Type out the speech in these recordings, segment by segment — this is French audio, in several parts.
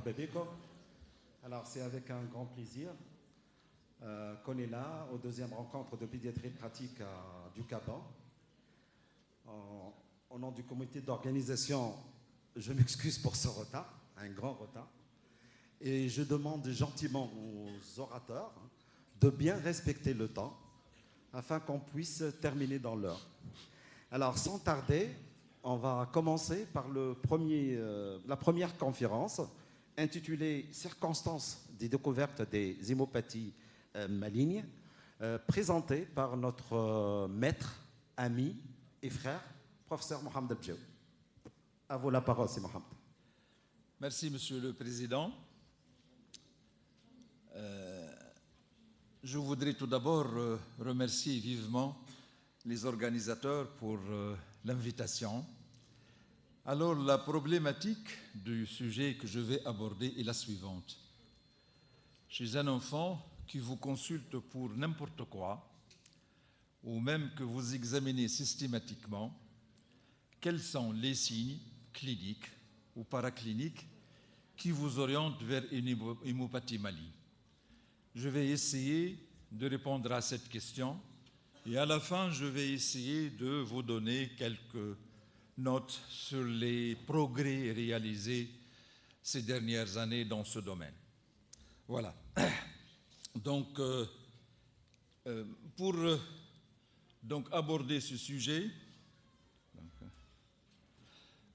مرحبا بكم. Alors c'est avec un grand plaisir qu'on est là au deuxième rencontre de pédiatrie pratique du Caban. Au nom du comité d'organisation, je m'excuse pour ce retard, un grand retard. Et je demande gentiment aux orateurs de bien respecter le temps afin qu'on puisse terminer dans l'heure. Alors sans tarder, on va commencer par la première conférence intitulée « Circonstances des découvertes des hémopathies malignes », présentée par notre maître, ami et frère, professeur Mohamed Abdjaou. À vous la parole, c'est Mohamed. Merci, Monsieur le Président. Je voudrais tout d'abord remercier vivement les organisateurs pour l'invitation. Alors, la problématique du sujet que je vais aborder est la suivante. Chez un enfant qui vous consulte pour n'importe quoi, ou même que vous examinez systématiquement, quels sont les signes cliniques ou paracliniques qui vous orientent vers une hémopathie maligne? Je vais essayer de répondre à cette question et à la fin, je vais essayer de vous donner quelques notes sur les progrès réalisés ces dernières années dans ce domaine. Voilà. Donc, pour aborder ce sujet,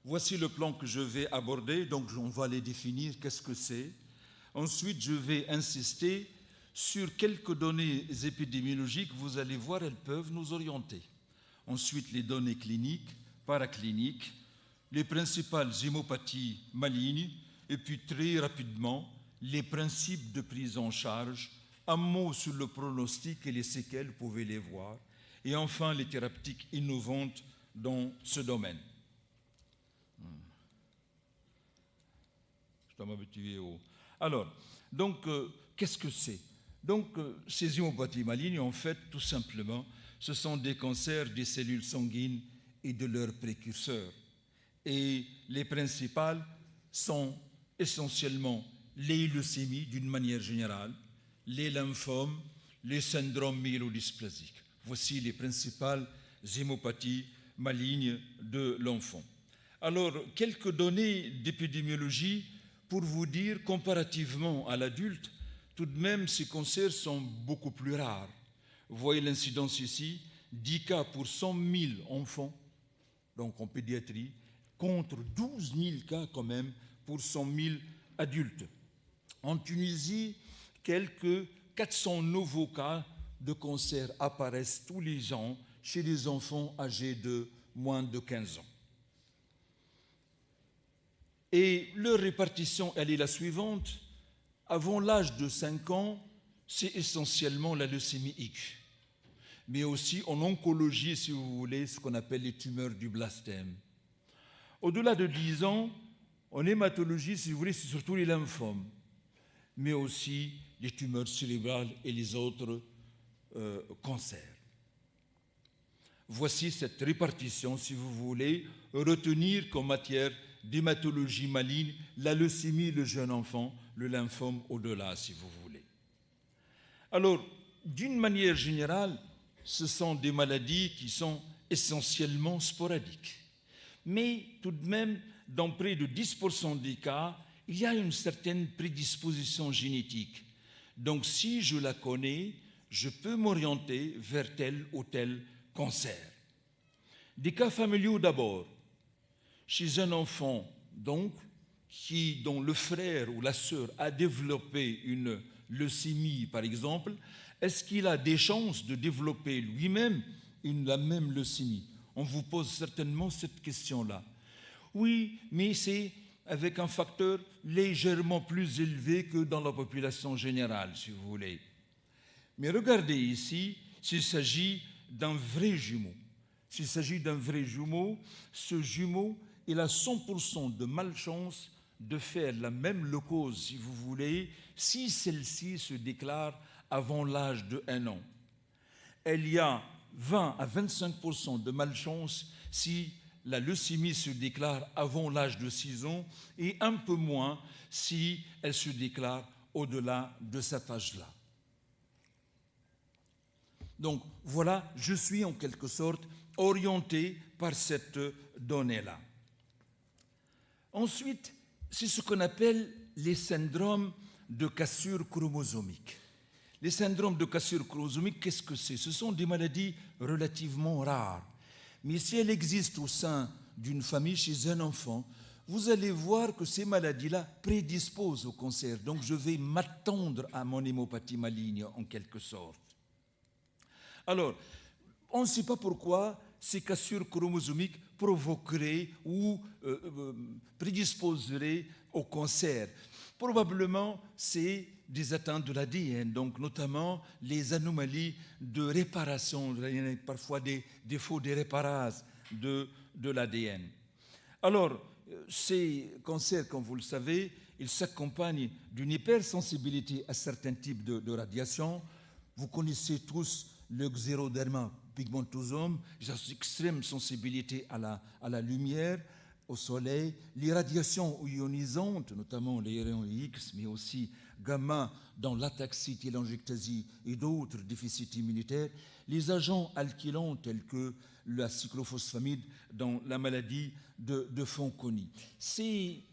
voici le plan que je vais aborder. Donc, on va les définir, qu'est-ce que c'est. Ensuite, je vais insister sur quelques données épidémiologiques. Vous allez voir, elles peuvent nous orienter. Ensuite, les données cliniques, paracliniques, les principales hémopathies malignes, et puis très rapidement, les principes de prise en charge, un mot sur le pronostic et les séquelles, vous pouvez les voir, et enfin les thérapeutiques innovantes dans ce domaine. Je dois m'habituer au... Alors, donc, qu'est-ce que c'est? Donc, ces hémopathies malignes, en fait, tout simplement, ce sont des cancers des cellules sanguines et de leurs précurseurs. Et les principales sont essentiellement les leucémies d'une manière générale, les lymphomes, les syndromes myélodysplasiques. Voici les principales hémopathies malignes de l'enfant. Alors, quelques données d'épidémiologie pour vous dire, comparativement à l'adulte, tout de même, ces cancers sont beaucoup plus rares. Vous voyez l'incidence ici, 10 cas pour 100 000 enfants, donc en pédiatrie, contre 12 000 cas quand même pour 100 000 adultes. En Tunisie, quelques 400 nouveaux cas de cancer apparaissent tous les ans chez les enfants âgés de moins de 15 ans. Et leur répartition, elle est la suivante. Avant l'âge de 5 ans, c'est essentiellement la leucémie X. Mais aussi en oncologie, si vous voulez, ce qu'on appelle les tumeurs du blastème. Au-delà de 10 ans, en hématologie, si vous voulez, c'est surtout les lymphomes, mais aussi les tumeurs cérébrales et les autres cancers. Voici cette répartition, si vous voulez, retenir qu'en matière d'hématologie maligne, la leucémie, le jeune enfant, le lymphome au-delà, si vous voulez. Alors, d'une manière générale, ce sont des maladies qui sont essentiellement sporadiques. Mais tout de même, dans près de 10% des cas, il y a une certaine prédisposition génétique. Donc, si je la connais, je peux m'orienter vers tel ou tel cancer. Des cas familiaux d'abord. Chez un enfant, donc, dont le frère ou la sœur a développé une leucémie, par exemple, est-ce qu'il a des chances de développer lui-même la même leucémie? On vous pose certainement cette question-là. Oui, mais c'est avec un facteur légèrement plus élevé que dans la population générale, si vous voulez. Mais regardez ici, s'il s'agit d'un vrai jumeau. S'il s'agit d'un vrai jumeau, ce jumeau, il a 100% de malchance de faire la même leucose, si vous voulez, si celle-ci se déclare avant l'âge de 1 an. Il y a 20 à 25% de malchance si la leucémie se déclare avant l'âge de 6 ans et un peu moins si elle se déclare au-delà de cet âge-là. Donc voilà, je suis en quelque sorte orienté par cette donnée-là. Ensuite, c'est ce qu'on appelle les syndromes de cassure chromosomique. Les syndromes de cassure chromosomique, qu'est-ce que c'est? Ce sont des maladies relativement rares. Mais si elles existent au sein d'une famille, chez un enfant, vous allez voir que ces maladies-là prédisposent au cancer. Donc je vais m'attendre à mon hémopathie maligne en quelque sorte. Alors, on ne sait pas pourquoi ces cassures chromosomiques provoqueraient ou prédisposeraient au cancer. Probablement, c'est des atteintes de l'ADN, donc notamment les anomalies de réparation, parfois des défauts de réparage de l'ADN. Alors, ces cancers, comme vous le savez, ils s'accompagnent d'une hypersensibilité à certains types de radiation. Vous connaissez tous le xéroderma pigmentosum, une extrême sensibilité à la lumière, au soleil, les radiations ionisantes, notamment les rayons X, mais aussi gamma dans l'ataxie, télangiectasie et d'autres déficits immunitaires, les agents alkylants tels que la cyclophosphamide dans la maladie de Fanconi. Ces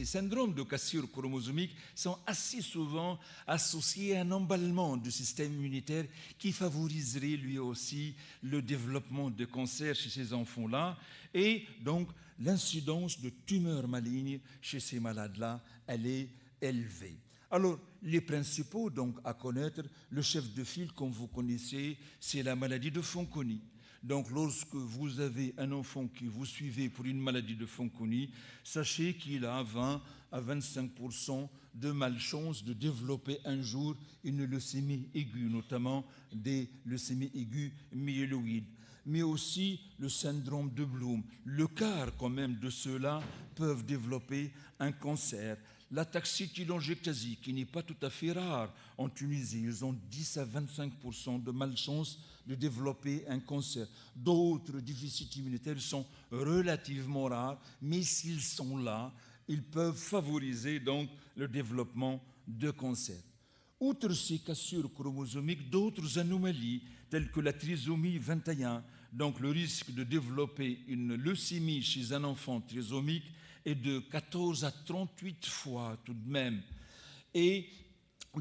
syndromes de cassure chromosomique sont assez souvent associés à un emballement du système immunitaire qui favoriserait lui aussi le développement de cancer chez ces enfants-là. Et donc, l'incidence de tumeurs malignes chez ces malades-là, elle est élevée. Alors, les principaux donc, à connaître, le chef de file, comme vous connaissez, c'est la maladie de Fanconi. Donc, lorsque vous avez un enfant que vous suivez pour une maladie de Fanconi, sachez qu'il a 20 à 25% de malchance de développer un jour une leucémie aiguë, notamment des leucémies aiguës myéloïdes. Mais aussi le syndrome de Bloom. Le quart, quand même, de ceux-là peuvent développer un cancer. L'ataxie télangiectasie, qui n'est pas tout à fait rare en Tunisie, ils ont 10 à 25% de malchance de développer un cancer. D'autres déficits immunitaires sont relativement rares, mais s'ils sont là, ils peuvent favoriser donc le développement de cancer. Outre ces cassures chromosomiques, d'autres anomalies, telles que la trisomie 21, donc le risque de développer une leucémie chez un enfant trisomique est de 14 à 38 fois tout de même. Et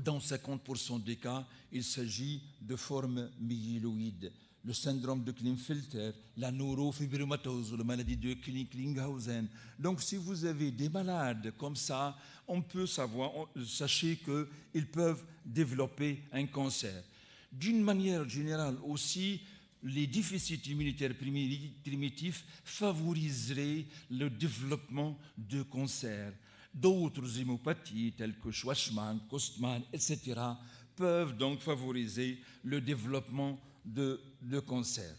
dans 50% des cas, il s'agit de formes myéloïdes. Le syndrome de Klinefelter, la neurofibromatose, la maladie de Klinghausen. Donc, si vous avez des malades comme ça, on peut savoir, sachez qu'ils peuvent développer un cancer. D'une manière générale aussi, les déficits immunitaires primitifs favoriseraient le développement de cancers. D'autres hémopathies, telles que Schwarzman, Kostman, etc., peuvent donc favoriser le développement de cancer.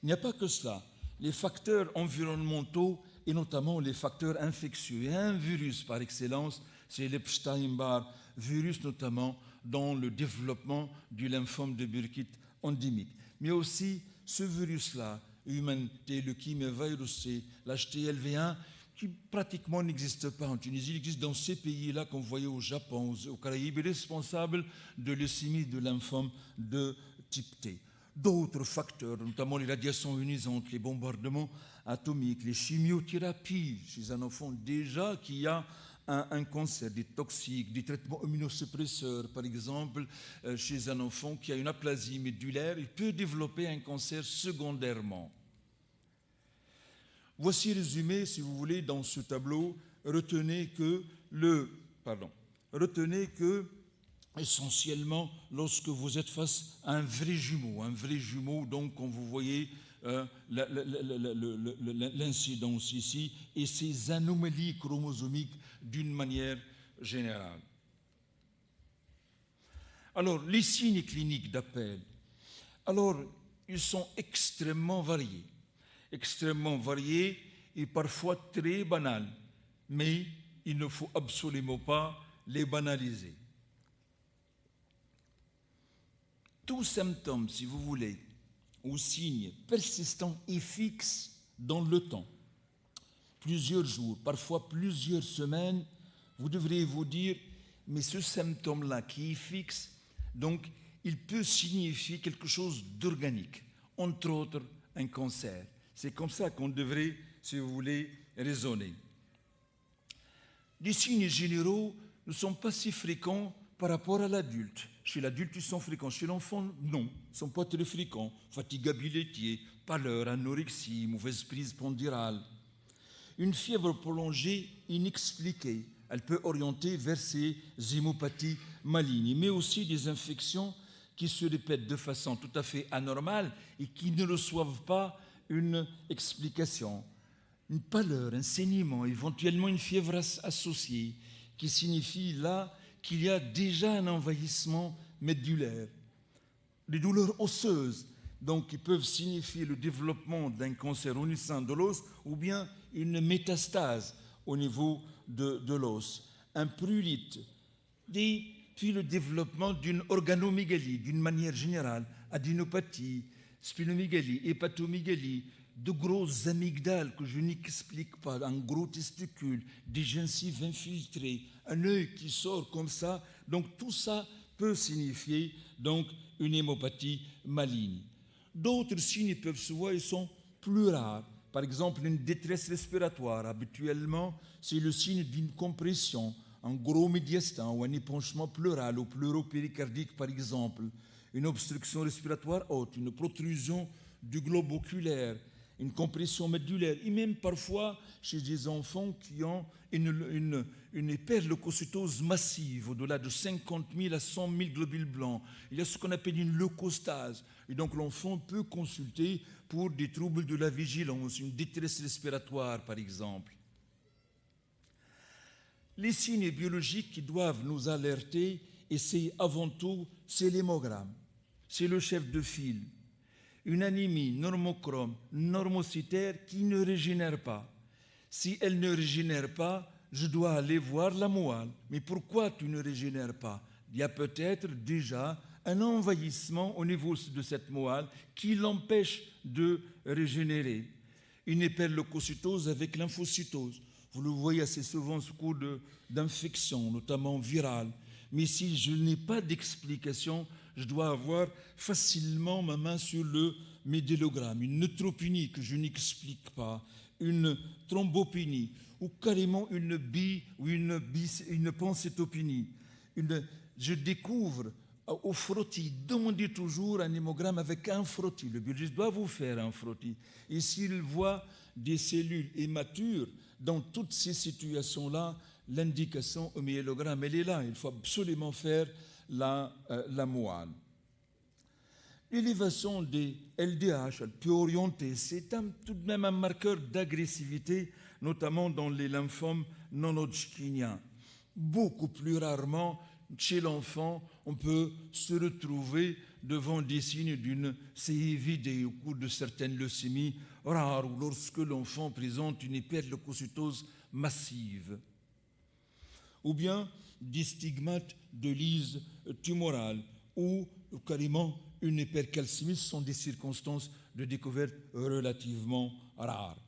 Il n'y a pas que cela. Les facteurs environnementaux et notamment les facteurs infectieux. Et un virus par excellence, c'est l'Epstein-Barr virus, notamment dans le développement du lymphome de Burkitt endémique. Mais aussi ce virus-là, human leukémie-virus, c'est l'HTLV1, qui pratiquement n'existe pas en Tunisie. Il existe dans ces pays-là, comme vous voyez au Japon, aux Caraïbes, responsable de leucémie de lymphome de type T. D'autres facteurs, notamment les radiations ionisantes, les bombardements atomiques, les chimiothérapies chez un enfant déjà qui a un cancer, des toxiques, des traitements immunosuppresseurs, par exemple, chez un enfant qui a une aplasie médulaire, il peut développer un cancer secondairement. Voici résumé, si vous voulez, dans ce tableau, retenez que essentiellement, lorsque vous êtes face à un vrai jumeau, donc quand vous voyez l'incidence ici et ces anomalies chromosomiques d'une manière générale. Alors, les signes cliniques d'appel, alors, ils sont extrêmement variés et parfois très banals, mais il ne faut absolument pas les banaliser. Tout symptôme, si vous voulez, aux signes persistants et fixes dans le temps, plusieurs jours, parfois plusieurs semaines, vous devriez vous dire, mais ce symptôme-là qui est fixe, donc il peut signifier quelque chose d'organique, entre autres un cancer. C'est comme ça qu'on devrait, si vous voulez, raisonner. Les signes généraux ne sont pas si fréquents par rapport à l'adulte. Chez l'adulte, ils sont fréquents. Chez l'enfant, non, ils ne sont pas très fréquents. Fatigabilité, pâleur, anorexie, mauvaise prise pondérale. Une fièvre prolongée inexpliquée, elle peut orienter vers ces hémopathies malignes, mais aussi des infections qui se répètent de façon tout à fait anormale et qui ne reçoivent pas une explication. Une pâleur, un saignement, éventuellement une fièvre associée, qui signifie là qu'il y a déjà un envahissement médulaire. Les douleurs osseuses, donc, qui peuvent signifier le développement d'un cancer au sein de l'os ou bien une métastase au niveau de l'os. Un prurite, puis le développement d'une organomégalie, d'une manière générale, adénopathie, splénomégalie, hépatomégalie, de grosses amygdales que je n'explique pas, un gros testicule, des gencives infiltrées, un œil qui sort comme ça. Donc tout ça peut signifier donc une hémopathie maligne. D'autres signes peuvent se voir et sont plus rares. Par exemple, une détresse respiratoire. Habituellement, c'est le signe d'une compression, un gros médiastin ou un épanchement pleural ou pleuropéricardique, par exemple. Une obstruction respiratoire haute, une protrusion du globe oculaire, une compression médulaire, et même parfois chez des enfants qui ont une hyperleucocytose massive, au-delà de 50 000 à 100 000 globules blancs. Il y a ce qu'on appelle une leucostase. Et donc l'enfant peut consulter pour des troubles de la vigilance, une détresse respiratoire par exemple. Les signes biologiques qui doivent nous alerter, et c'est avant tout, c'est l'hémogramme, c'est le chef de file. Une anémie normochrome, normocytaire qui ne régénère pas. Si elle ne régénère pas, je dois aller voir la moelle. Mais pourquoi tu ne régénères pas? Il y a peut-être déjà un envahissement au niveau de cette moelle qui l'empêche de régénérer. Une hyperleucocytose avec lymphocytose. Vous le voyez assez souvent sous coup d'infections, notamment virales. Mais si je n'ai pas d'explication, je dois avoir facilement ma main sur le médélogramme, une neutropénie que je n'explique pas, une thrombopénie, ou carrément une une pancétopénie. Je découvre au frottis, demandez toujours un hémogramme avec un frottis. Le biologiste doit vous faire un frottis. Et s'il voit des cellules immatures, dans toutes ces situations-là, l'indication au myélogramme, elle est là. Il faut absolument faire la moelle. L'élévation des LDH, elle peut orienter, c'est tout de même un marqueur d'agressivité, notamment dans les lymphomes non-hodgkiniens. Beaucoup plus rarement, chez l'enfant, on peut se retrouver devant des signes d'une CIVD au cours de certaines leucémies rares ou lorsque l'enfant présente une hyperleucocytose massive. Ou bien des stigmates de lyse tumorale ou carrément une hypercalcémie, ce sont des circonstances de découverte relativement rares.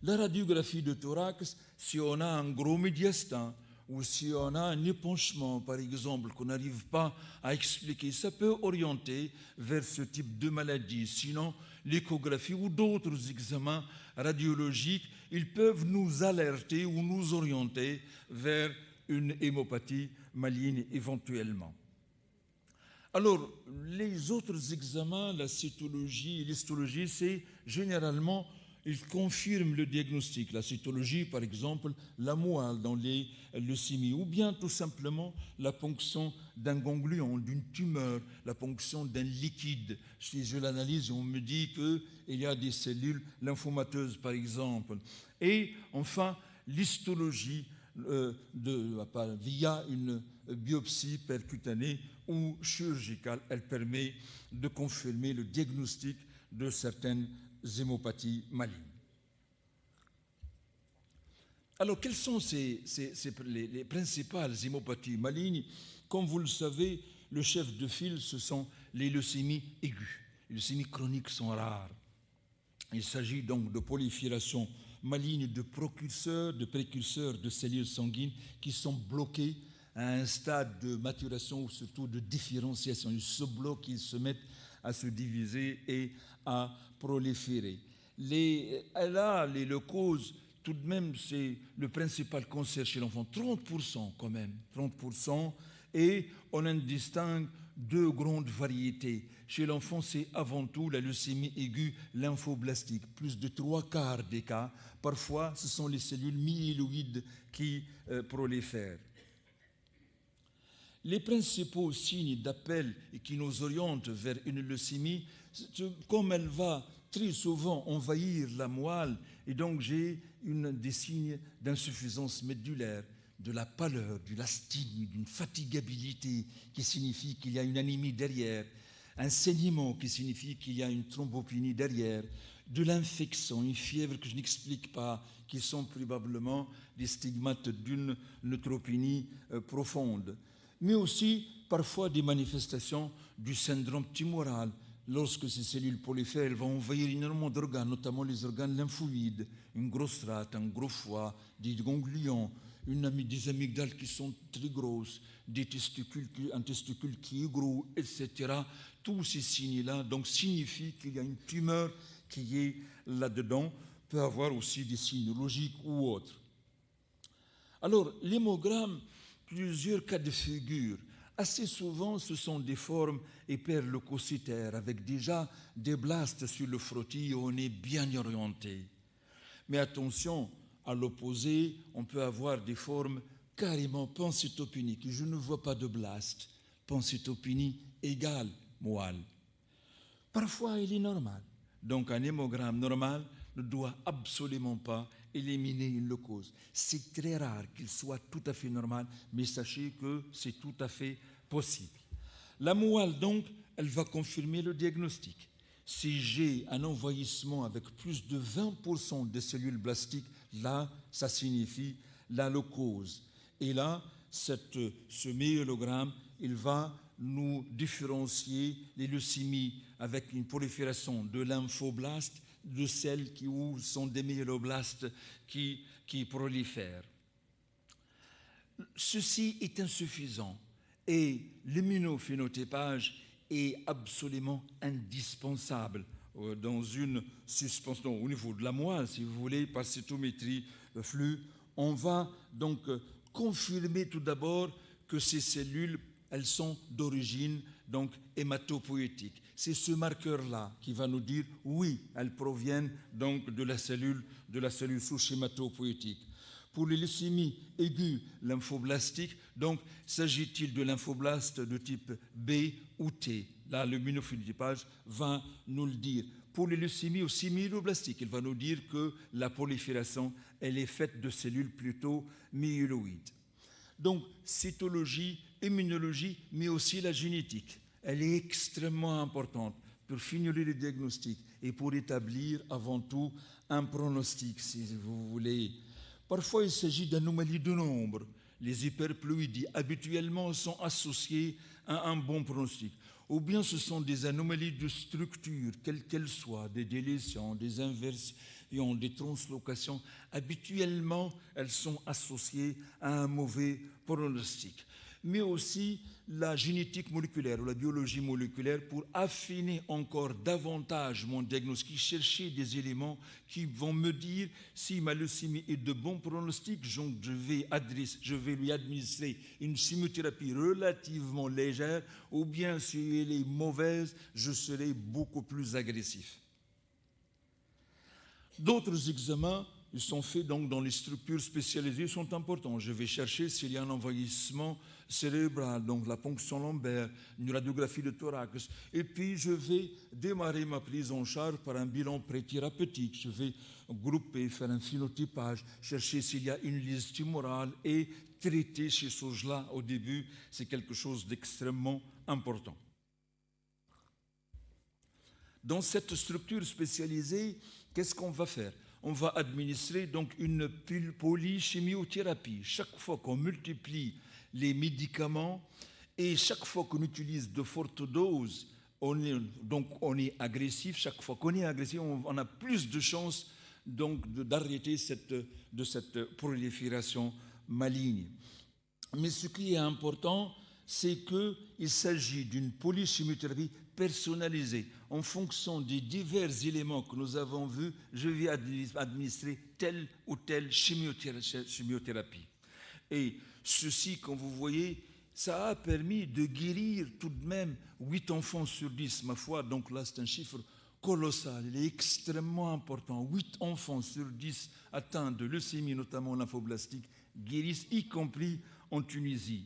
La radiographie de thorax, si on a un gros médiastin ou si on a un épanchement, par exemple, qu'on n'arrive pas à expliquer, ça peut orienter vers ce type de maladie. Sinon, l'échographie ou d'autres examens radiologiques, ils peuvent nous alerter ou nous orienter vers une hémopathie maligne éventuellement. Alors, les autres examens, la cytologie et l'histologie, c'est généralement, ils confirment le diagnostic. La cytologie, par exemple, la moelle dans les leucémies, ou bien tout simplement la ponction d'un ganglion, d'une tumeur, la ponction d'un liquide. Si je l'analyse, on me dit qu'il y a des cellules lymphomateuses, par exemple. Et enfin, l'histologie via une biopsie percutanée ou chirurgicale, elle permet de confirmer le diagnostic de certaines hémopathies malignes. Alors, quelles sont les principales hémopathies malignes? Comme vous le savez, le chef de file, ce sont les leucémies aiguës. Les leucémies chroniques sont rares. Il s'agit donc de prolifération maligne de précurseurs de cellules sanguines qui sont bloquées à un stade de maturation ou surtout de différenciation. Ils se bloquent, ils se mettent à se diviser et à proliférer. Les causes, tout de même, c'est le principal cancer chez l'enfant, 30% quand même, 30%, et on en distingue deux grandes variétés. Chez l'enfant, c'est avant tout la leucémie aiguë lymphoblastique, plus de 3/4 des cas. Parfois, ce sont les cellules myéloïdes qui prolifèrent. Les principaux signes d'appel et qui nous orientent vers une leucémie, comme elle va très souvent envahir la moelle, et donc j'ai des signes d'insuffisance médulaire, de la pâleur, de l'asthénie, d'une fatigabilité qui signifie qu'il y a une anémie derrière, un saignement qui signifie qu'il y a une thrombopénie derrière, de l'infection, une fièvre que je n'explique pas, qui sont probablement des stigmates d'une neutropénie profonde, mais aussi parfois des manifestations du syndrome tumoral. Lorsque ces cellules prolifèrent, elles vont envahir énormément d'organes, notamment les organes lymphoïdes, une grosse rate, un gros foie, des ganglions, des amygdales qui sont très grosses, un testicule qui est gros, etc. Tous ces signes-là donc signifient qu'il y a une tumeur qui est là-dedans, peut avoir aussi des signes logiques ou autres. Alors, l'hémogramme, plusieurs cas de figure. Assez souvent, ce sont des formes hyperleucocytaires avec déjà des blastes sur le frottis, on est bien orienté. Mais attention, à l'opposé, on peut avoir des formes carrément pancytopéniques. Je ne vois pas de blast. Pancytopénie égale moelle. Parfois, il est normal. Donc, un hémogramme normal ne doit absolument pas éliminer une leucose. C'est très rare qu'il soit tout à fait normal, mais sachez que c'est tout à fait possible. La moelle, donc, elle va confirmer le diagnostic. Si j'ai un envahissement avec plus de 20% des cellules blastiques, là, ça signifie la leucose. Et là, ce myélogramme, il va nous différencier les leucémies avec une prolifération de lymphoblastes de celles où sont des myéloblastes qui prolifèrent. Ceci est insuffisant et l'immunophénotypage est absolument indispensable dans une suspension au niveau de la moelle, si vous voulez, par cytométrie, le flux. On va donc confirmer tout d'abord que ces cellules, elles sont d'origine donc hématopoïétique. C'est ce marqueur-là qui va nous dire oui, elles proviennent donc de la cellule souche hématopoïétique. Pour les leucémies aiguës lymphoblastiques, donc s'agit-il de lymphoblastes de type B ou T? Là, le immunophénotypage va nous le dire. Pour les leucémies aussi myéloblastiques, il va nous dire que la prolifération, elle est faite de cellules plutôt myéloïdes. Donc, cytologie, immunologie, mais aussi la génétique. Elle est extrêmement importante pour finir le diagnostic et pour établir avant tout un pronostic, si vous voulez. Parfois, il s'agit d'anomalies de nombre. Les hyperploïdies, habituellement, sont associées à un bon pronostic. Ou bien ce sont des anomalies de structure, quelles qu'elles soient, des délétions, des inversions, des translocations. Habituellement, elles sont associées à un mauvais pronostic. Mais aussi la génétique moléculaire ou la biologie moléculaire pour affiner encore davantage mon diagnostic, chercher des éléments qui vont me dire si ma leucémie est de bon pronostic, je vais lui administrer une chimiothérapie relativement légère, ou bien si elle est mauvaise, je serai beaucoup plus agressif. D'autres examens, ils sont faits donc dans les structures spécialisées, sont importants. Je vais chercher s'il y a un envahissement cérébral, donc la ponction lombaire, une radiographie de thorax. Et puis, je vais démarrer ma prise en charge par un bilan préthérapeutique. Je vais grouper, faire un phénotypage, chercher s'il y a une lise tumorale et traiter ces choses-là au début. C'est quelque chose d'extrêmement important. Dans cette structure spécialisée, qu'est-ce qu'on va faire? On va administrer donc une polychimiothérapie. Chaque fois qu'on multiplie les médicaments et chaque fois qu'on utilise de fortes doses on est agressif. Chaque fois qu'on est agressif, on a plus de chances d'arrêter cette prolifération maligne. Mais ce qui est important, c'est qu'il s'agit d'une polychimiothérapie personnalisée. En fonction des divers éléments que nous avons vus, je vais administrer telle ou telle chimiothérapie. Et ceci, comme vous voyez, ça a permis de guérir tout de même 8 enfants sur 10, ma foi. Donc là, c'est un chiffre colossal, il est extrêmement important. 8 enfants sur 10 atteints de leucémie, notamment lymphoblastique, guérissent, y compris en Tunisie.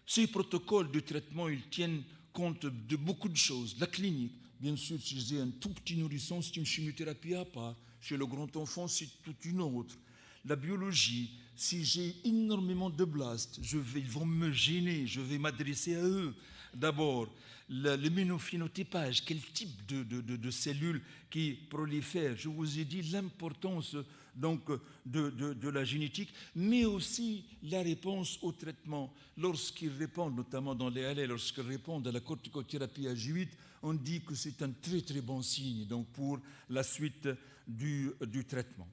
Ces protocoles de traitement, ils tiennent compte de beaucoup de choses. La clinique, bien sûr, si j'ai un tout petit nourrisson, c'est une chimiothérapie à part. Chez le grand enfant, c'est toute une autre. La biologie, si j'ai énormément de blastes, ils vont me gêner, je vais m'adresser à eux. D'abord, l'immunophénotypage, quel type de cellules qui prolifèrent. Je vous ai dit l'importance donc de la génétique, mais aussi la réponse au traitement. Lorsqu'ils répondent, notamment dans les ALS, lorsqu'ils répondent à la corticothérapie Ag8, on dit que c'est un très très bon signe donc pour la suite du traitement.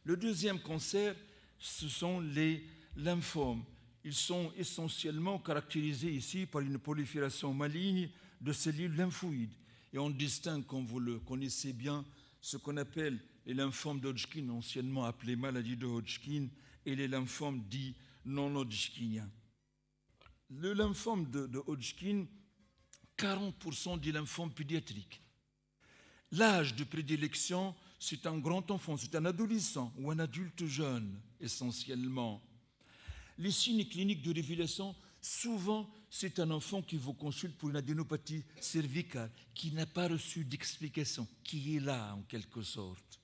Le deuxième cancer, ce sont les lymphomes. Ils sont essentiellement caractérisés ici par une prolifération maligne de cellules lymphoïdes. Et on distingue, comme vous le connaissez bien, ce qu'on appelle les lymphomes d'Hodgkin, anciennement appelés maladies de Hodgkin, et les lymphomes dits non-hodgkiniens. Le lymphome de Hodgkin, 40% des lymphomes pédiatriques. L'âge de prédilection, c'est un grand enfant, c'est un adolescent ou un adulte jeune, essentiellement. Les signes cliniques de révélation, souvent, c'est un enfant qui vous consulte pour une adénopathie cervicale, qui n'a pas reçu d'explication, qui est là, en quelque sorte.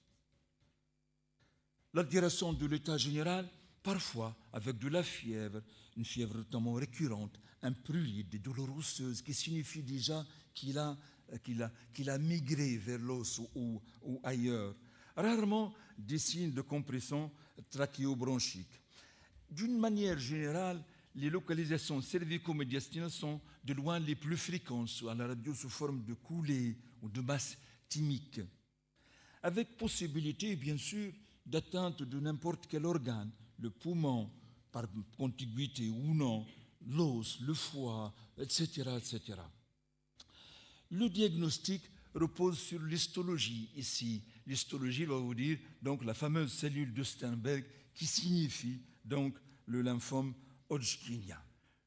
L'altération de l'état général, parfois avec de la fièvre, une fièvre notamment récurrente, un prurite, des douleurs osseuses, qui signifie déjà qu'il a migré vers l'os ou ailleurs. Rarement des signes de compression trachéobronchique. D'une manière générale, les localisations cervico-médiastinales sont de loin les plus fréquentes à la radio sous forme de coulées ou de masse thymique, avec possibilité, bien sûr, d'atteinte de n'importe quel organe, le poumon, par contiguïté ou non, l'os, le foie, etc., etc. Le diagnostic repose sur l'histologie ici. L'histologie va vous dire donc la fameuse cellule de Sternberg qui signifie donc le lymphome hodgkinien.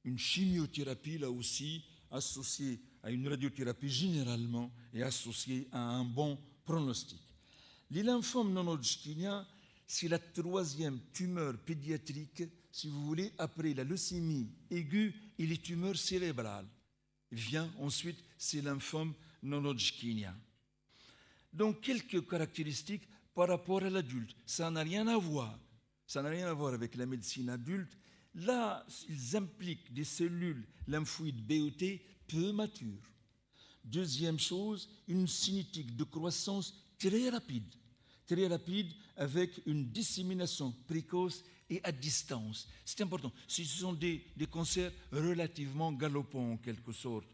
Une chimiothérapie là aussi associée à une radiothérapie généralement et associée à un bon pronostic. Les lymphomes non hodgkiniens, c'est la troisième tumeur pédiatrique, si vous voulez, après la leucémie aiguë et les tumeurs cérébrales. Vient ensuite ces lymphomes non hodgkiniens. Donc, quelques caractéristiques par rapport à l'adulte. Ça n'a rien à voir. Ça n'a rien à voir avec la médecine adulte. Là, ils impliquent des cellules lymphoïdes BET peu matures. Deuxième chose, une cinétique de croissance très rapide avec une dissémination précoce et à distance. C'est important. Ce sont des cancers relativement galopants en quelque sorte.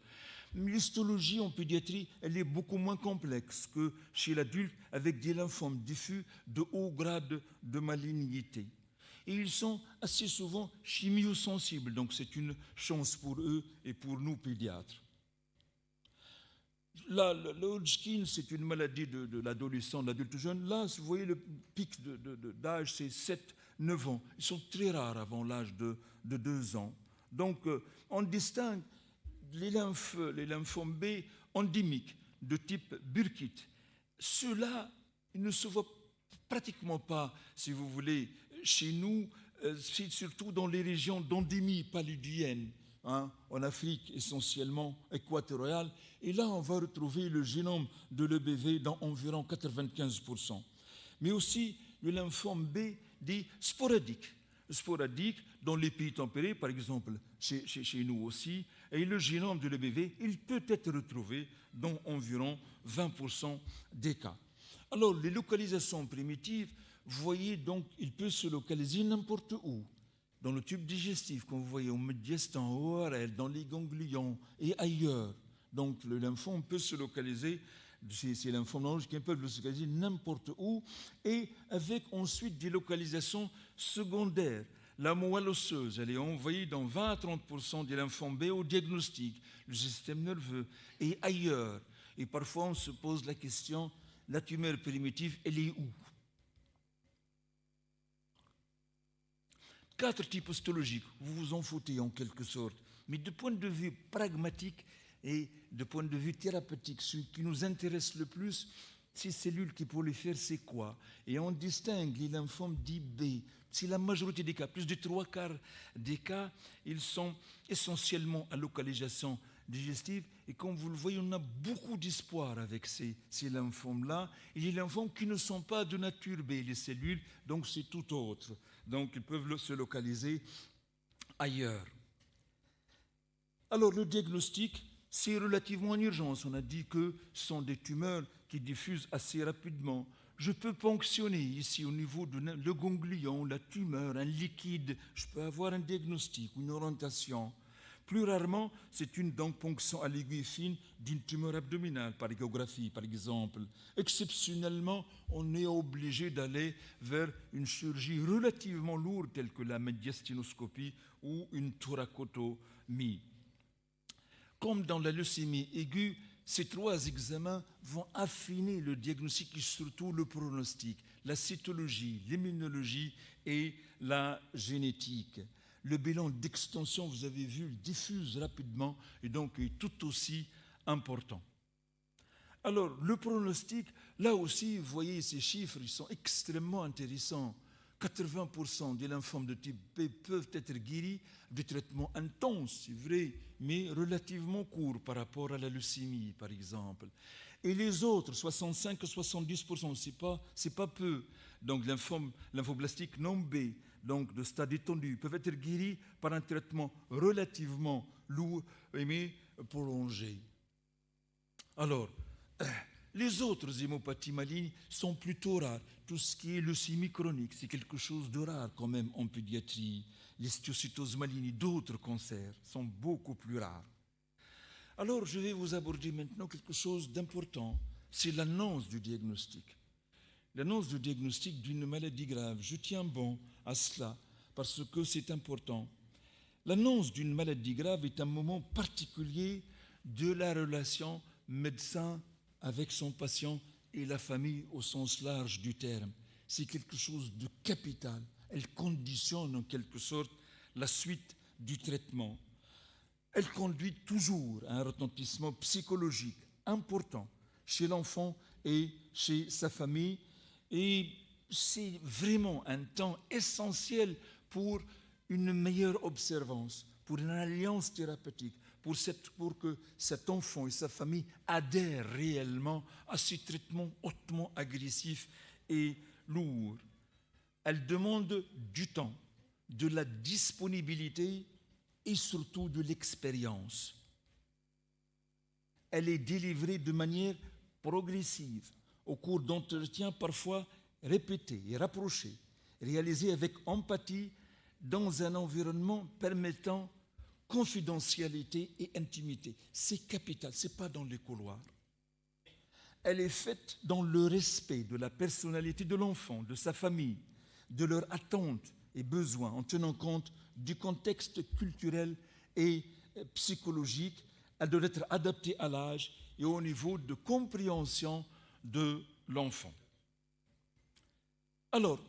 L'histologie en pédiatrie, elle est beaucoup moins complexe que chez l'adulte avec des lymphomes diffus de haut grade de malignité. Et ils sont assez souvent chimiosensibles, donc c'est une chance pour eux et pour nous pédiatres. Le Hodgkin, c'est une maladie de l'adolescent, de l'adulte jeune. Là, vous voyez, le pic d'âge, c'est 7-9 ans. Ils sont très rares avant l'âge de 2 ans. Donc, on distingue les lymphomes B endémiques de type Burkitt. Ceux-là, ils ne se voient pratiquement pas, si vous voulez, chez nous, c'est surtout dans les régions d'endémie paludienne. En Afrique essentiellement équatoriale, et là on va retrouver le génome de l'EBV dans environ 95%. Mais aussi le lymphome B dit sporadique dans les pays tempérés, par exemple chez nous aussi, et le génome de l'EBV, il peut être retrouvé dans environ 20% des cas. Alors les localisations primitives, vous voyez donc, il peut se localiser n'importe où. Dans le tube digestif, comme vous voyez, au médiastin, au ORL, dans les ganglions et ailleurs. Donc le lymphome peut se localiser, ces lymphomes non-Hodgkin peuvent se localiser n'importe où, et avec ensuite des localisations secondaires. La moelle osseuse, elle est envoyée dans 20 à 30% des lymphomes B au diagnostic, le système nerveux et ailleurs. Et parfois on se pose la question, la tumeur primitive, elle est où? 4 types histologiques, vous vous en foutez en quelque sorte, mais de point de vue pragmatique et de point de vue thérapeutique, ce qui nous intéresse le plus, ces cellules qui prolifèrent, c'est quoi? Et on distingue les lymphomes dits B. C'est la majorité des cas, plus de 3/4 des cas, ils sont essentiellement à localisation digestive. Et comme vous le voyez, on a beaucoup d'espoir avec ces lymphomes-là. Et les lymphomes qui ne sont pas de nature B, les cellules, donc c'est tout autre. Donc ils peuvent se localiser ailleurs. Alors le diagnostic, c'est relativement en urgence. On a dit que ce sont des tumeurs qui diffusent assez rapidement. Je peux ponctionner ici au niveau de le ganglion, la tumeur, un liquide. Je peux avoir un diagnostic, une orientation. Plus rarement, c'est une ponction à l'aiguille fine d'une tumeur abdominale, par échographie, par exemple. Exceptionnellement, on est obligé d'aller vers une chirurgie relativement lourde, telle que la médiastinoscopie ou une thoracotomie. Comme dans la leucémie aiguë, ces 3 examens vont affiner le diagnostic et surtout le pronostic, la cytologie, l'immunologie et la génétique. Le bilan d'extension, vous avez vu, diffuse rapidement et donc est tout aussi important. Alors, le pronostic, là aussi, vous voyez ces chiffres, ils sont extrêmement intéressants. 80% des lymphomes de type B peuvent être guéris de traitements intenses, c'est vrai, mais relativement courts par rapport à la leucémie, par exemple. Et les autres, 65 à 70%, c'est pas peu. Donc, lymphoblastiques non B, donc de stade étendu, peuvent être guéris par un traitement relativement lourd, mais prolongé. Alors, les autres hémopathies malignes sont plutôt rares. Tout ce qui est leucémie chronique, c'est quelque chose de rare quand même en pédiatrie. L'histiocytose maligne et d'autres cancers sont beaucoup plus rares. Alors, je vais vous aborder maintenant quelque chose d'important. C'est l'annonce du diagnostic. L'annonce du diagnostic d'une maladie grave. Je tiens bon à cela parce que c'est important. L'annonce d'une maladie grave est un moment particulier de la relation médecin avec son patient et la famille au sens large du terme. C'est quelque chose de capital. Elle conditionne en quelque sorte la suite du traitement. Elle conduit toujours à un retentissement psychologique important chez l'enfant et chez sa famille. Et c'est vraiment un temps essentiel pour une meilleure observance, pour une alliance thérapeutique, pour que cet enfant et sa famille adhèrent réellement à ces traitements hautement agressifs et lourds. Elle demande du temps, de la disponibilité et surtout de l'expérience. Elle est délivrée de manière progressive, au cours d'entretiens parfois répétés et rapprochés, réalisés avec empathie dans un environnement permettant confidentialité et intimité. C'est capital, ce n'est pas dans les couloirs. Elle est faite dans le respect de la personnalité de l'enfant, de sa famille, de leurs attentes et besoins, en tenant compte du contexte culturel et psychologique. Elle doit être adaptée à l'âge et au niveau de compréhension de l'enfant. Alors,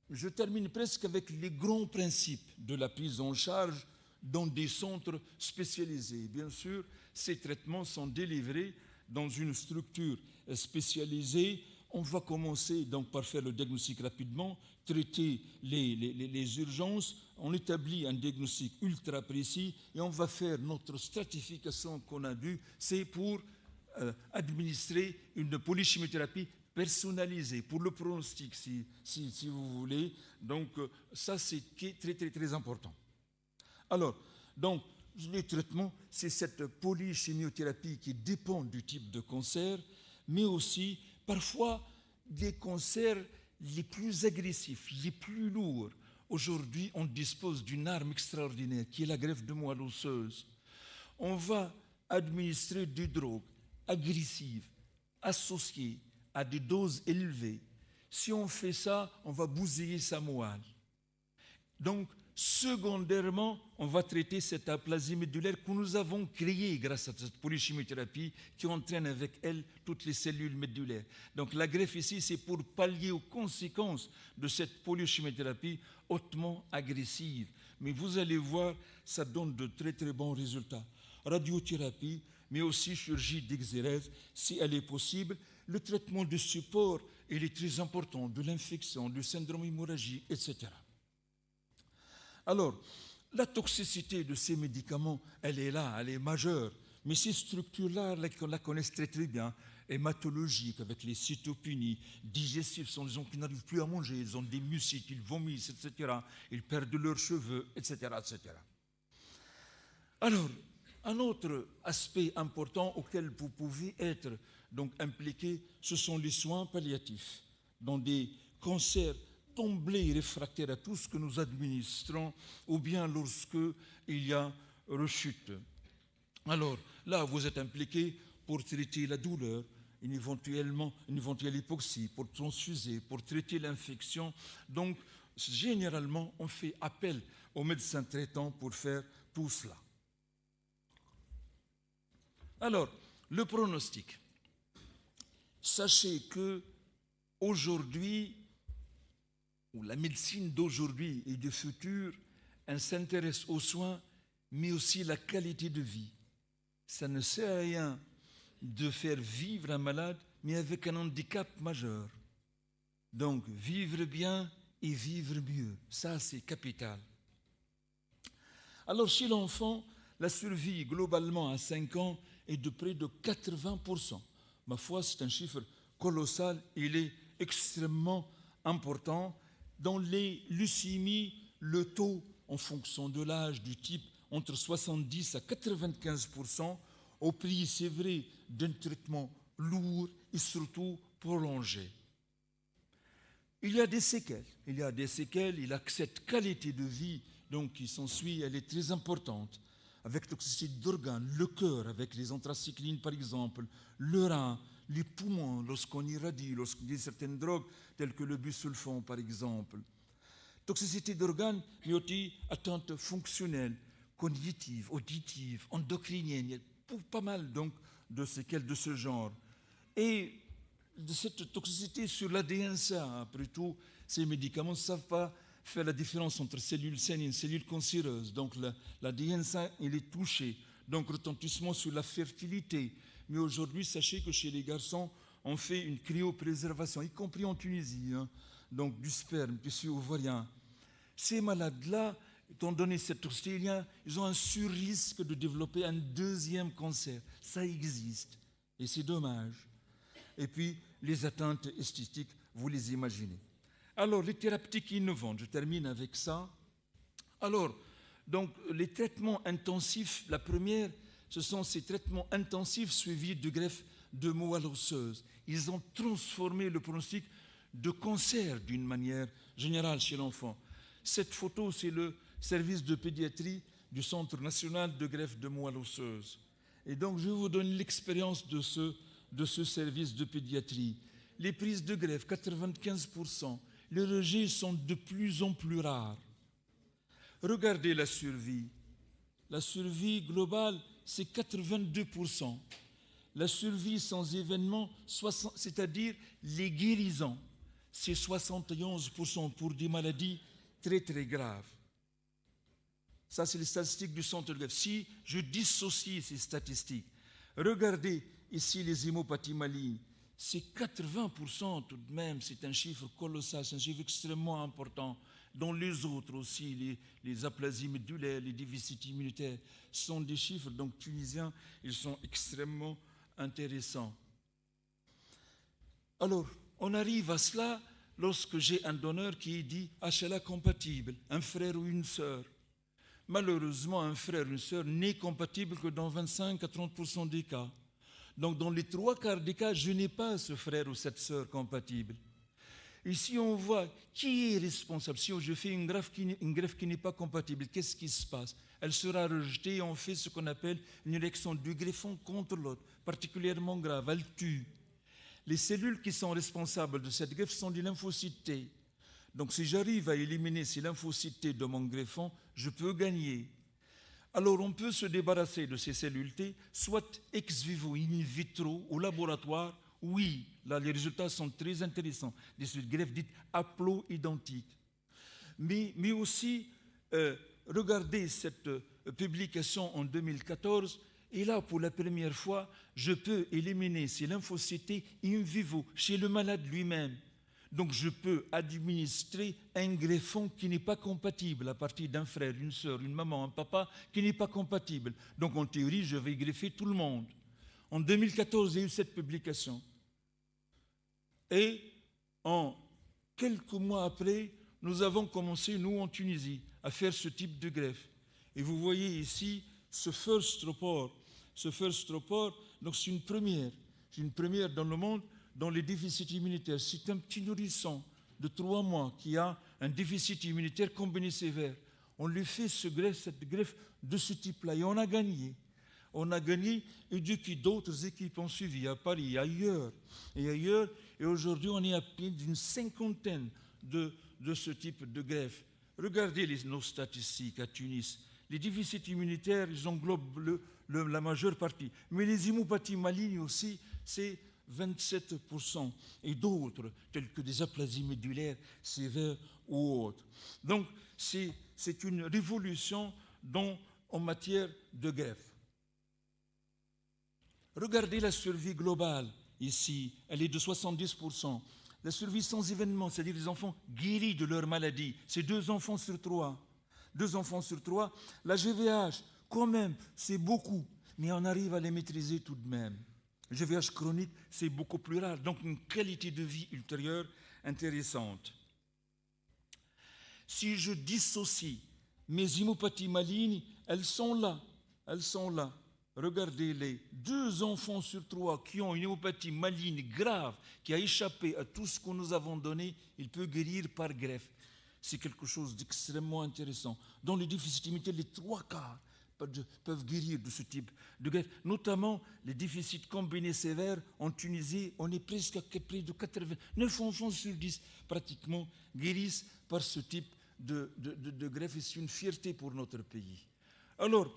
je termine presque avec les grands principes de la prise en charge dans des centres spécialisés. Bien sûr, ces traitements sont délivrés dans une structure spécialisée. On va commencer donc par faire le diagnostic rapidement, traiter les urgences, on établit un diagnostic ultra précis et on va faire notre stratification qu'on a vue, c'est pour administrer une polychimiothérapie personnalisée pour le pronostic, si vous voulez. Donc ça, c'est très, très, très important. Alors, donc, les traitements, c'est cette polychimiothérapie qui dépend du type de cancer, mais aussi, parfois, des cancers les plus agressifs, les plus lourds. Aujourd'hui, on dispose d'une arme extraordinaire qui est la greffe de moelle osseuse. On va administrer des drogues agressives associées à des doses élevées, si on fait ça, on va bousiller sa moelle. Donc, secondairement, on va traiter cette aplasie médulaire que nous avons créée grâce à cette polychimiothérapie qui entraîne avec elle toutes les cellules médulaires. Donc la greffe ici, c'est pour pallier aux conséquences de cette polychimiothérapie hautement agressive. Mais vous allez voir, ça donne de très très bons résultats. Radiothérapie, mais aussi chirurgie d'exérèse, si elle est possible. Le traitement de support, il est très important, de l'infection, du syndrome hémorragique, etc. Alors, la toxicité de ces médicaments, elle est là, elle est majeure. Mais ces structures-là, on la connaissent très très bien, hématologiques, avec les cytopénies, digestives, ce sont des gens qui n'arrivent plus à manger, ils ont des mucites, ils vomissent, etc. Ils perdent leurs cheveux, etc., etc. Alors, un autre aspect important auquel vous pouvez être donc impliqué, ce sont les soins palliatifs. Dans des cancers d'emblée réfractaires à tout ce que nous administrons, ou bien lorsqu'il y a rechute. Alors, là, vous êtes impliqué pour traiter la douleur, une éventuelle hypoxie, pour transfuser, pour traiter l'infection. Donc, généralement, on fait appel aux médecins traitants pour faire tout cela. Alors, le pronostic. Sachez que aujourd'hui, ou la médecine d'aujourd'hui et du futur, elle s'intéresse aux soins, mais aussi à la qualité de vie. Ça ne sert à rien de faire vivre un malade, mais avec un handicap majeur. Donc, vivre bien et vivre mieux, ça c'est capital. Alors, chez l'enfant, la survie globalement à 5 ans est de près de 80%. Ma foi, c'est un chiffre colossal, il est extrêmement important. Dans les leucémies, le taux, en fonction de l'âge, du type, entre 70 à 95%, au prix, c'est vrai, d'un traitement lourd et surtout prolongé. Il y a des séquelles, il y a cette qualité de vie donc, qui s'ensuit, elle est très importante, avec toxicité d'organes, le cœur, avec les anthracyclines par exemple, le rein, les poumons, lorsqu'on irradie, lorsqu'on dit certaines drogues, telles que le busulfon par exemple. Toxicité d'organes, mais aussi atteintes fonctionnelles, cognitives, auditives, endocriniennes. Il y a pas mal donc de séquelles de ce genre. Et de cette toxicité sur l'ADN sain, après tout, ces médicaments ne savent pas faire la différence entre cellule saine et une cellule cancéreuse. Donc l'ADN sain, il est touché. Donc retentissement sur la fertilité. Mais aujourd'hui, sachez que chez les garçons, on fait une cryopréservation, y compris en Tunisie, hein, donc du sperme, tissu ovarien. Ces malades-là, étant donné cette toxicité, ils ont un sur-risque de développer un deuxième cancer. Ça existe. Et c'est dommage. Et puis, les atteintes esthétiques, vous les imaginez. Alors, les thérapeutiques innovantes, je termine avec ça. Alors, donc, les traitements intensifs, la première, ce sont ces traitements intensifs suivis de greffe de moelle osseuse. Ils ont transformé le pronostic de cancer d'une manière générale chez l'enfant. Cette photo, c'est le service de pédiatrie du Centre national de greffe de moelle osseuse. Et donc, je vous donne l'expérience de ce service de pédiatrie. Les prises de greffe, 95%. Les rejets sont de plus en plus rares. Regardez la survie. La survie globale, c'est 82%. La survie sans événement, c'est-à-dire les guérisons, c'est 71% pour des maladies très très graves. Ça, c'est les statistiques du centre de greffe. Si je dissocie ces statistiques, regardez ici les hémopathies malignes, c'est 80% tout de même, c'est un chiffre colossal, c'est un chiffre extrêmement important. Dans les autres aussi, les aplasies médulaires, les déficits immunitaires, sont des chiffres donc tunisiens, ils sont extrêmement intéressants. Alors, on arrive à cela lorsque j'ai un donneur qui est dit HLA compatible, un frère ou une sœur. Malheureusement, un frère ou une sœur n'est compatible que dans 25 à 30% des cas. Donc, dans les 3 quarts des cas, je n'ai pas ce frère ou cette sœur compatible. Ici, on voit qui est responsable. Si je fais une greffe qui n'est pas compatible, qu'est-ce qui se passe? Elle sera rejetée et on fait ce qu'on appelle une élection du greffon contre l'autre, particulièrement grave. Elle tue. Les cellules qui sont responsables de cette greffe sont des lymphocytes T. Donc si j'arrive à éliminer ces lymphocytes T de mon greffon, je peux gagner. Alors on peut se débarrasser de ces cellules T, soit ex vivo, in vitro, au laboratoire. Oui, là les résultats sont très intéressants. Des greffes dites haplo-identiques. Mais aussi, regardez cette publication en 2014, et là, pour la première fois, je peux éliminer ces lymphocytes T in vivo, chez le malade lui-même. Donc je peux administrer un greffon qui n'est pas compatible à partir d'un frère, une sœur, une maman, un papa qui n'est pas compatible. Donc en théorie, je vais greffer tout le monde. En 2014, il y a eu cette publication. Et en quelques mois après, nous avons commencé, nous en Tunisie, à faire ce type de greffe. Et vous voyez ici ce first report. Ce first report, donc c'est une première dans le monde dans les déficits immunitaires. C'est un petit nourrisson de 3 mois qui a un déficit immunitaire combiné sévère. On lui fait cette greffe de ce type-là et on a gagné. On a gagné et depuis d'autres équipes ont suivi à Paris, ailleurs. Et aujourd'hui, on est à plus d'une 50aine de ce type de greffe. Regardez nos statistiques à Tunis. Les déficits immunitaires, ils englobent la majeure partie. Mais les hémopathies malignes aussi, c'est 27%. Et d'autres, telles que des aplasies médulaires sévères ou autres. Donc, c'est une révolution en matière de greffe. Regardez la survie globale ici, elle est de 70%. La survie sans événement, c'est-à-dire les enfants guéris de leur maladie, c'est 2 enfants sur 3. 2 enfants sur 3. La GVH, quand même, c'est beaucoup, mais on arrive à les maîtriser tout de même. La GVH chronique, c'est beaucoup plus rare, donc une qualité de vie ultérieure intéressante. Si je dissocie mes hémopathies malignes, elles sont là. Regardez les 2 enfants sur 3 qui ont une hémopathie maligne grave, qui a échappé à tout ce que nous avons donné, il peut guérir par greffe. C'est quelque chose d'extrêmement intéressant. Dans les déficits immunitaires, les 3/4 peuvent guérir de ce type de greffe. Notamment les déficits combinés sévères en Tunisie, on est presque à près de 89 enfants sur 10 pratiquement guérissent par ce type de greffe et c'est une fierté pour notre pays. Alors,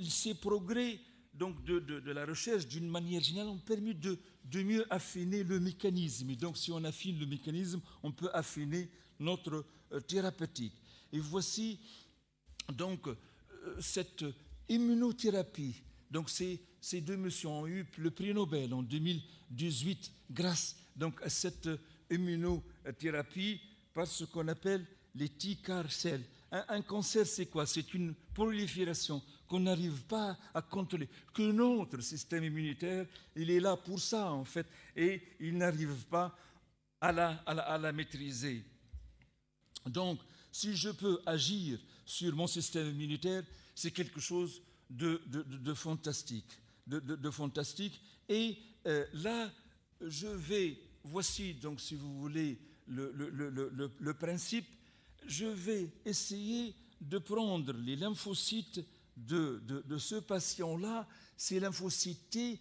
ces progrès donc, de la recherche, d'une manière générale, ont permis de mieux affiner le mécanisme. Et donc, si on affine le mécanisme, on peut affiner notre thérapeutique. Et voici donc cette immunothérapie. Donc, ces 2 messieurs ont eu le prix Nobel en 2018 grâce donc, à cette immunothérapie par ce qu'on appelle les T-CAR cells. Un cancer, c'est quoi? C'est une prolifération qu'on n'arrive pas à contrôler, que notre système immunitaire, il est là pour ça, en fait, et il n'arrive pas à la maîtriser. Donc, si je peux agir sur mon système immunitaire, c'est quelque chose de fantastique. Fantastique. Et là, voici donc, si vous voulez, le principe. Je vais essayer de prendre les lymphocytes de ce patient-là, ces lymphocytes T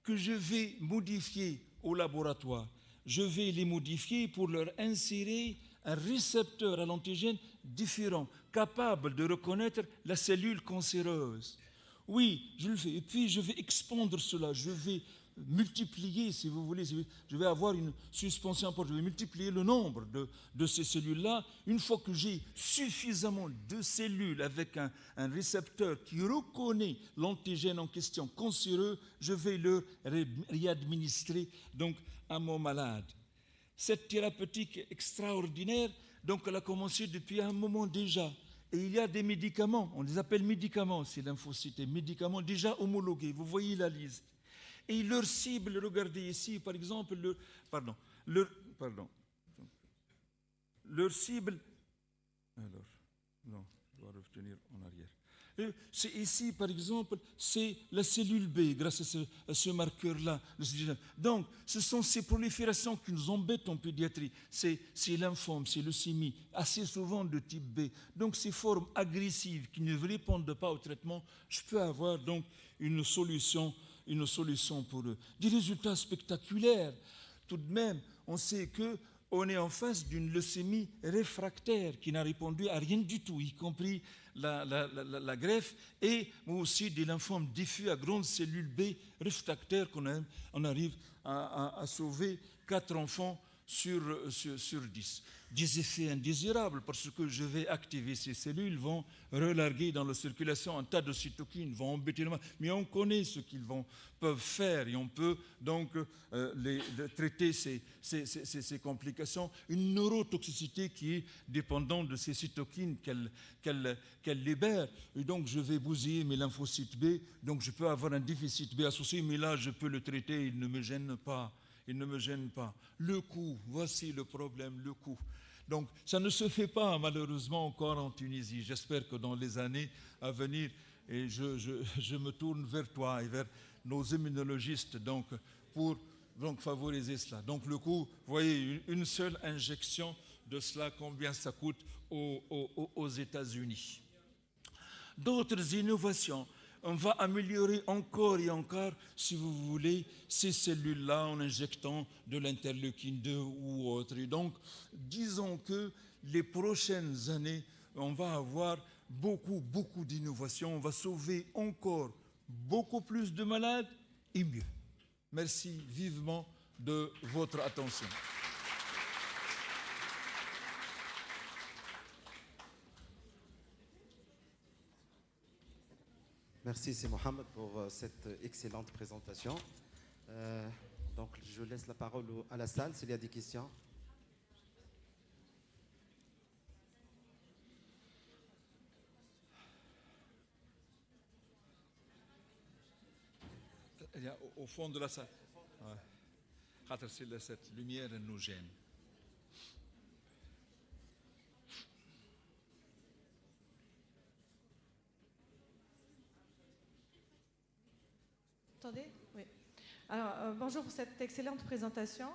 que je vais modifier au laboratoire. Je vais les modifier pour leur insérer un récepteur à l'antigène différent, capable de reconnaître la cellule cancéreuse. Oui, je le fais. Et puis, je vais expandre cela. Je vais multiplier, si vous voulez, je vais avoir une suspension importante, je vais multiplier le nombre de ces cellules-là. Une fois que j'ai suffisamment de cellules avec un récepteur qui reconnaît l'antigène en question cancéreux, je vais le réadministrer donc, à mon malade. Cette thérapeutique extraordinaire, donc, elle a commencé depuis un moment déjà. Et il y a des médicaments, on les appelle médicaments, ces lymphocytes, médicaments déjà homologués. Vous voyez la liste. Et leur cible, regardez ici, par exemple, leur cible, alors, non, je dois revenir en arrière. C'est ici, par exemple, c'est la cellule B, grâce à ce marqueur-là. Donc, ce sont ces proliférations qui nous embêtent en pédiatrie. C'est lymphome, c'est leucémie, assez souvent de type B. Donc, ces formes agressives qui ne répondent pas au traitement, je peux avoir donc une solution pour eux. Des résultats spectaculaires. Tout de même, on sait qu'on est en face d'une leucémie réfractaire qui n'a répondu à rien du tout, y compris la greffe, et aussi des lymphomes diffus à grandes cellules B réfractaires qu'on arrive à sauver 4 enfants sur 10. Des effets indésirables parce que je vais activer ces cellules, vont relarguer dans la circulation un tas de cytokines, vont embêter le mal. Mais on connaît ce qu'ils peuvent faire et on peut donc traiter ces complications. Une neurotoxicité qui est dépendante de ces cytokines qu'elle libère. Et donc je vais bousiller mes lymphocytes B, donc je peux avoir un déficit B associé, mais là je peux le traiter, il ne me gêne pas. Il ne me gêne pas. Le coût, voici le problème, le coût. Donc, ça ne se fait pas, malheureusement, encore en Tunisie. J'espère que dans les années à venir, et je me tourne vers toi et vers nos immunologistes pour favoriser cela. Donc, le coût, vous voyez, une seule injection de cela, combien ça coûte aux États-Unis. D'autres innovations. On va améliorer encore et encore, si vous voulez, ces cellules-là en injectant de l'interleukine 2 ou autre. Et donc, disons que les prochaines années, on va avoir beaucoup d'innovations. On va sauver encore beaucoup plus de malades et mieux. Merci vivement de votre attention. Merci, c'est Mohamed, pour cette excellente présentation. Donc, je laisse la parole à la salle s'il y a des questions. Au fond de la salle. Cette lumière nous gêne. Attendez ? Oui. Alors, bonjour pour cette excellente présentation.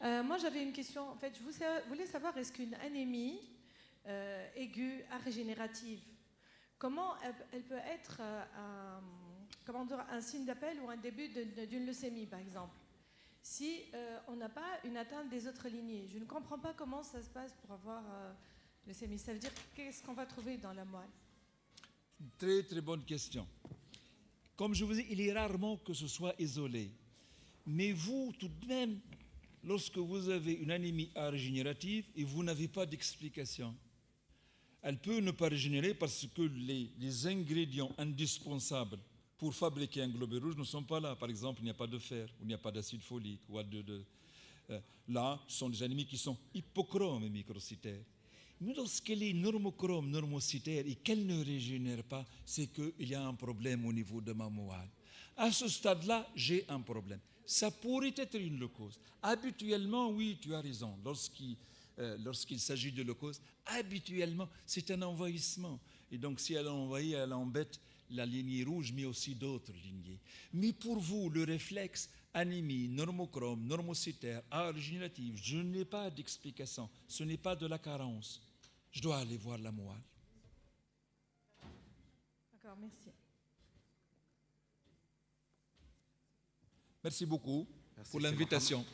Moi, j'avais une question. En fait, je voulais savoir, est-ce qu'une anémie aiguë régénérative, comment elle peut être un signe d'appel ou un début d'une leucémie, par exemple, si on n'a pas une atteinte des autres lignées? Je ne comprends pas comment ça se passe pour avoir leucémie. Ça veut dire, qu'est-ce qu'on va trouver dans la moelle? Très, très bonne question. Comme je vous dis, il est rarement que ce soit isolé. Mais vous, tout de même, lorsque vous avez une anémie régénérative et vous n'avez pas d'explication, elle peut ne pas régénérer parce que les ingrédients indispensables pour fabriquer un globule rouge ne sont pas là. Par exemple, il n'y a pas de fer, ou il n'y a pas d'acide folique. Là, ce sont des anémies qui sont hypochromes et microcytaires. Mais lorsqu'elle est normochrome, normocytaire et qu'elle ne régénère pas, c'est qu'il y a un problème au niveau de ma moelle. À ce stade-là, j'ai un problème. Ça pourrait être une leucose. Habituellement, oui, tu as raison. Lorsqu'il s'agit de leucose, habituellement, c'est un envahissement. Et donc, si elle est envahie, elle embête la lignée rouge, mais aussi d'autres lignées. Mais pour vous, le réflexe anémie, normochrome, normocytaire, régénérative, je n'ai pas d'explication. Ce n'est pas de la carence. Je dois aller voir la moelle. D'accord, merci. Merci beaucoup Merci, pour l'invitation.